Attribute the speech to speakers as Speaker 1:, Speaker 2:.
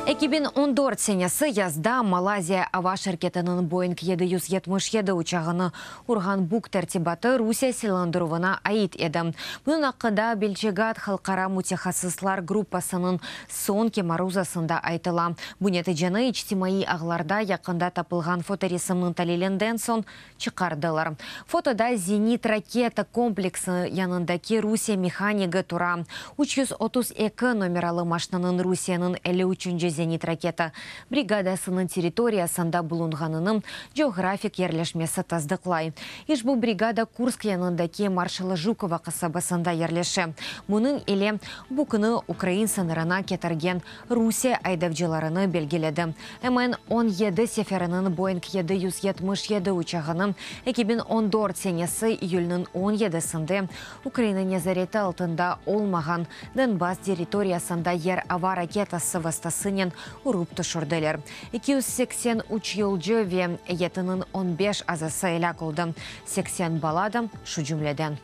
Speaker 1: 2014 сенесі язда Малайзия ава шеркетінің Boeing 777 учағыны урған бук тәртибаты Русия силандыруына айт еді. Бұның ақыда Белчегат халқара мутехасыслар группасының сон кемарузасында айтыла. Бұл нәтижені ичтимаи ағларда яқында тапылған фоторесімнің талеленден сон чықардылар. Фотода зенит ракета комплексы янындаки Русия механигі тұра. 332 номералы машинының Русияның 53 зенит ракета бригадасының территориясында бұлынғанының географик ерлешмесі таздықлай. Еш бұл бригада Курск янындаки маршалы Жукова қасабасында ерлеші. Мұның еле бұқыны Украин сынырына кетірген Русия айдавжыларыны белгіледі. МН-17 сеферінің Boeing 777 учағының 2014 сенесі июльнің 17-сінде Украина незареті алтында олмаған Донбасс территориясында ер ава ракетасы вастасынен ұрып тұшырдылар. 283 елжі ве етінің 15 азасы әлі қылды. 80 баладым шу жүмледен.